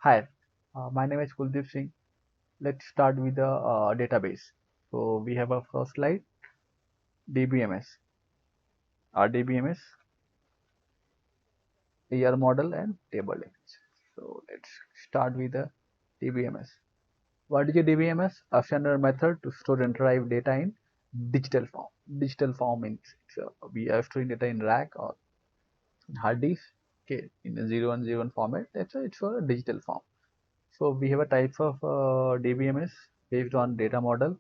Hi, my name is Kuldeep Singh. Let's start with the database. So we have a first slide, DBMS, RDBMS, year model and table image. So let's start with the DBMS. What is a DBMS? A standard method to store and retrieve data in digital form. Digital form means we are storing data in rack or hard disk. Okay, in a 0101 format. It's for a digital form. So we have a types of DBMS based on data model.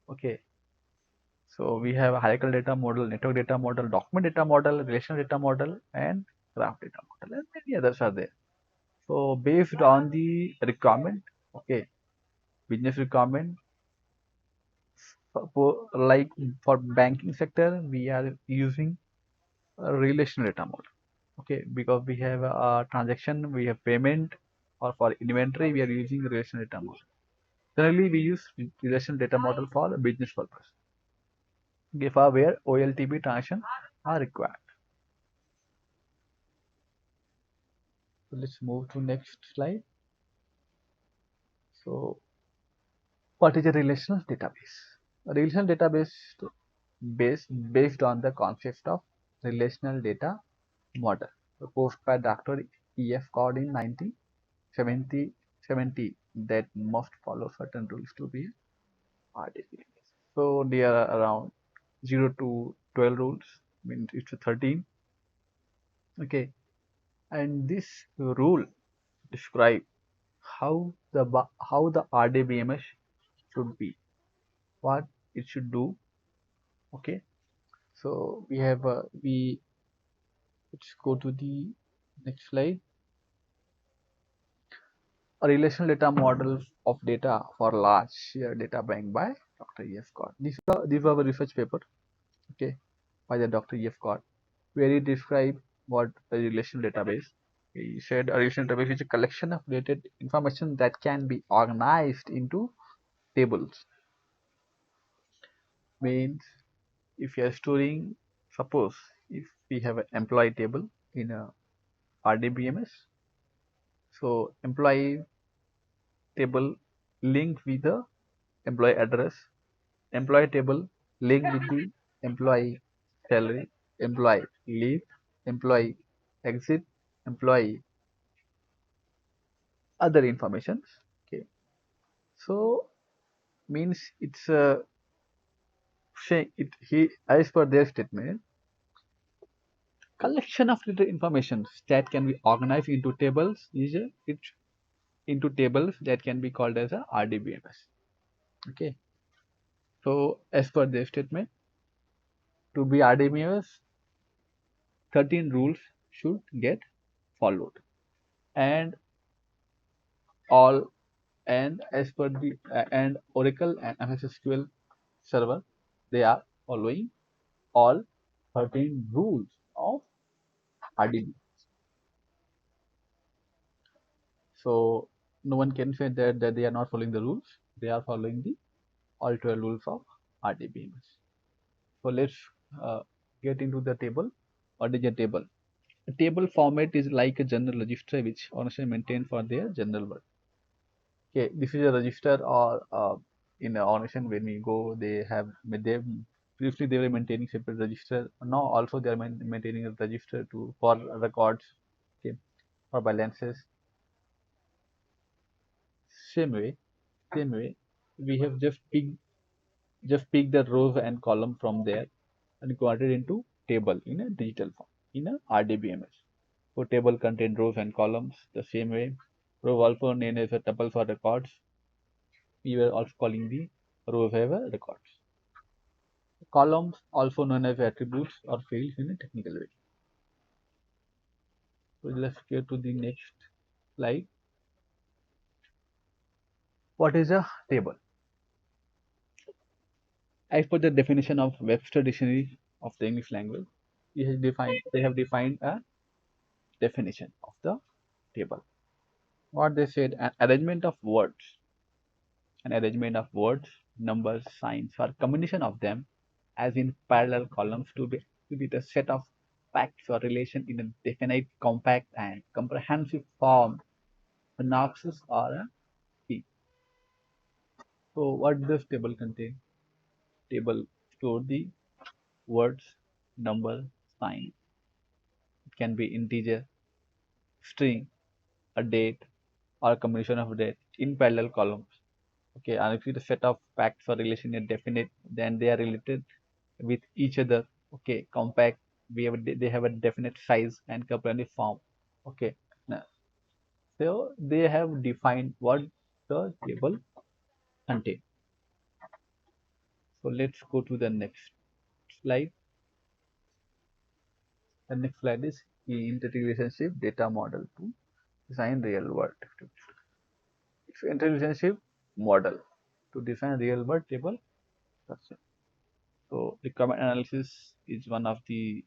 Okay, so we have a hierarchical data model, network data model, document data model, relational data model, and graph data model, and many others are there. So based on the requirement, okay, business requirement, like for banking sector, we are using a relational data model. Okay, because we have a transaction, we have payment, or for inventory, we are using relational data model. Generally, we use relational data model for business purpose. If where OLTP transaction are required. So let's move to next slide. So what is a relational database? A relational database based on the concept of relational data model proposed by Dr. E.F. Codd in 1970 that must follow certain rules to be RDBMS. So there are around 0 to 12 rules, means it's 13. Okay, and this rule describe how the RDBMS should be, what it should do. Okay, so we have let's go to the next slide. A relational data model of data for large shared data bank by Dr. E.F. Codd. These were a research paper, okay, by the Dr. E.F. Codd, where he described what a relational database. He said a relational database is a collection of related information that can be organized into tables. Means if you are storing, suppose if we have an employee table in a RDBMS, so employee table linked with the employee address, employee table linked with the employee salary, employee leave, employee exit, employee other informations. Okay, so means it's a saying it he as per their statement, collection of little information that can be organized into tables is it into tables that can be called as a RDBMS. Okay, so as per their statement, to be RDBMS, 13 rules should get followed, and all and as per the and Oracle and MS SQL server, they are following all 13 rules of RDB. So no one can say that they are not following the rules. They are following the all 12 rules of RDBMS. So let's uh, get into the table. What is a table? A table format is like a general register which organization maintain for their general work. Okay, this is a register or in an organization when we go, they previously they were maintaining separate register. Now also they are maintaining a register to for records, okay, for balances. Same way, same way, we have just pick the rows and column from there and convert it into table in a digital form in a RDBMS. So table contain rows and columns the same way. Row also known as a tuple for records. We were also calling the rows as a records. Columns also known as attributes or fields in a technical way. So let's go to the next slide. What is a table? As per the definition of Webster Dictionary of the English language, they have defined a definition of the table. What they said, an arrangement of words, numbers, signs, or combination of them, as in parallel columns, to be the set of facts or relation in a definite, compact, and comprehensive form An access or a key. So what does table contain? Table store the words, number, sign. It can be integer, string, a date, or a combination of date in parallel columns. Okay, and if the set of facts or relation are definite, then they are related with each other. Okay, compact. They have a definite size and company form. Okay, now, so they have defined what the table contain. So let's go to the next slide. The next slide is inter-relationship data model to design real world. It's inter-relationship model to design real world table structure. So requirement analysis is one of the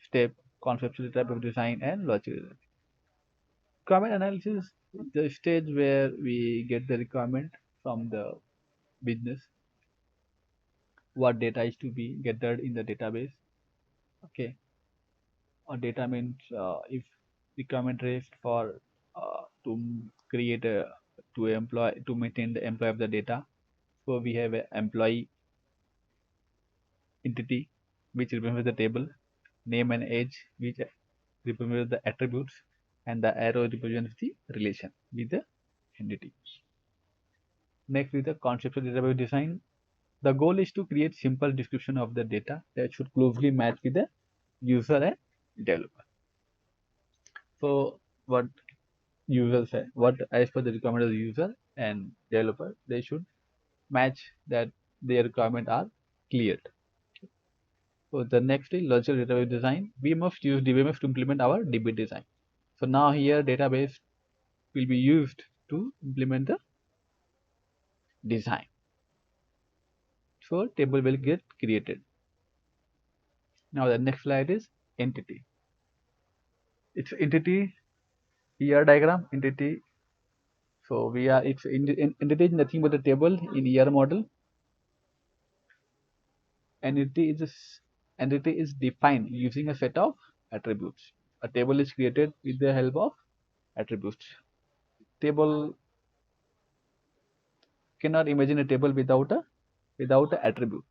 step conceptual type of design and logical. Requirement analysis is the stage where we get the requirement from the business, what data is to be gathered in the database. Okay, or data means if requirement raised for to create a to maintain the employee of the data. So we have an employee entity which represents the table, name and age which represents the attributes, and the arrow represents the relation with the entity. Next is the conceptual database design. The goal is to create simple description of the data that should closely match with the user and developer. So what user say, what as per the requirement of the user and developer, they should match that their requirement are cleared. So the next is logical database design. We must use DBMS to implement our DB design. So now here database will be used to implement the design. So table will get created. Now the next slide is entity. It's entity ER diagram entity. So we are it's entity is nothing but a table in ER model. Entity is defined using a set of attributes. A table is created with the help of attributes. Table cannot imagine a table without a attribute.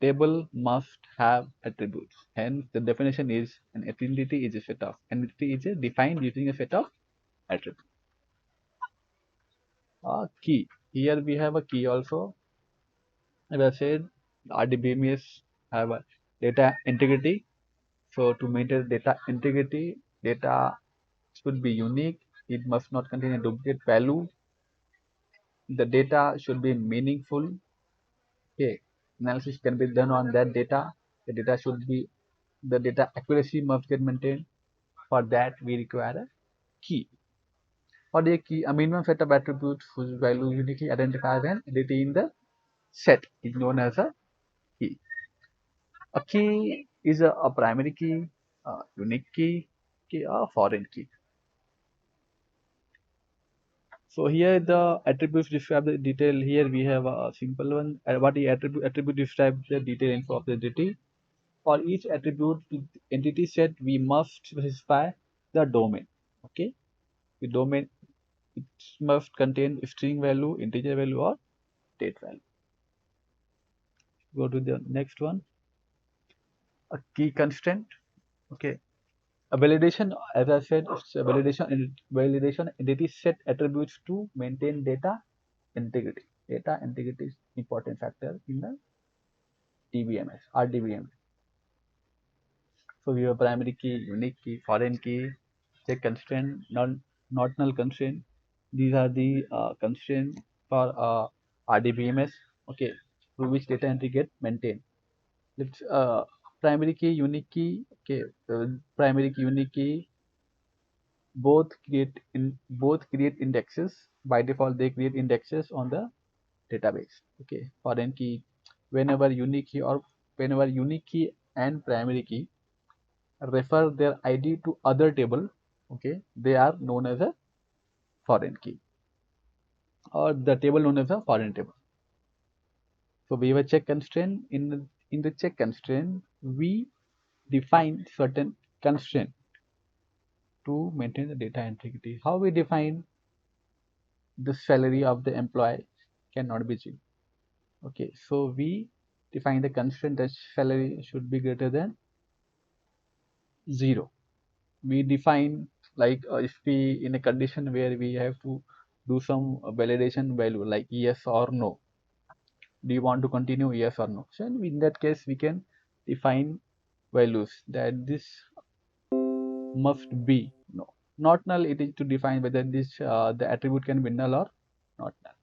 Table must have attributes. Hence, the definition is an entity is a set of entity is defined using a set of attributes. Key. Here we have a key also. As I said, RDBMS have a data integrity. So to maintain data integrity, data should be unique. It must not contain a duplicate value. The data should be meaningful. Okay, analysis can be done on that data. The data accuracy must get maintained. For that, we require a key. Or a key, a minimum set of attributes whose value uniquely identifies an entity in the set is known as a key. A key is a primary key, a unique key, a foreign key. So here the attributes describe the detail. Here we have a simple one. What the attribute describes the detail info of the entity. For each attribute entity set, we must specify the domain. Okay, the domain it must contain string value, integer value, or date value. Go to the next one. A key constraint. Okay, a validation, as I said, it's a validation entity set attributes to maintain data integrity. Data integrity is important factor in the DBMS, RDBMS. So we have primary key, unique key, foreign key, check constraint, not null constraint. These are the constraints for RDBMS. Okay, through which data entry get maintained. Let's primary key, unique key. Okay, primary key, unique key. Both create indexes. By default, they create indexes on the database. Okay, foreign key. Whenever unique key and primary key refer their ID to other table, okay, they are known as a foreign key or the table known as a foreign table. So we have a check constraint. In the check constraint, we define certain constraint to maintain the data integrity. How we define the salary of the employee cannot be 0. Okay, so we define the constraint that salary should be greater than 0. We define like if we in a condition where we have to do some validation value like yes or no. Do you want to continue, yes or no? So in that case we can define values that this must be no, not null. It is to define whether this the attribute can be null or not null.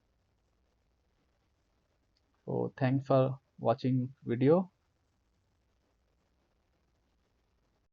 So thanks for watching video.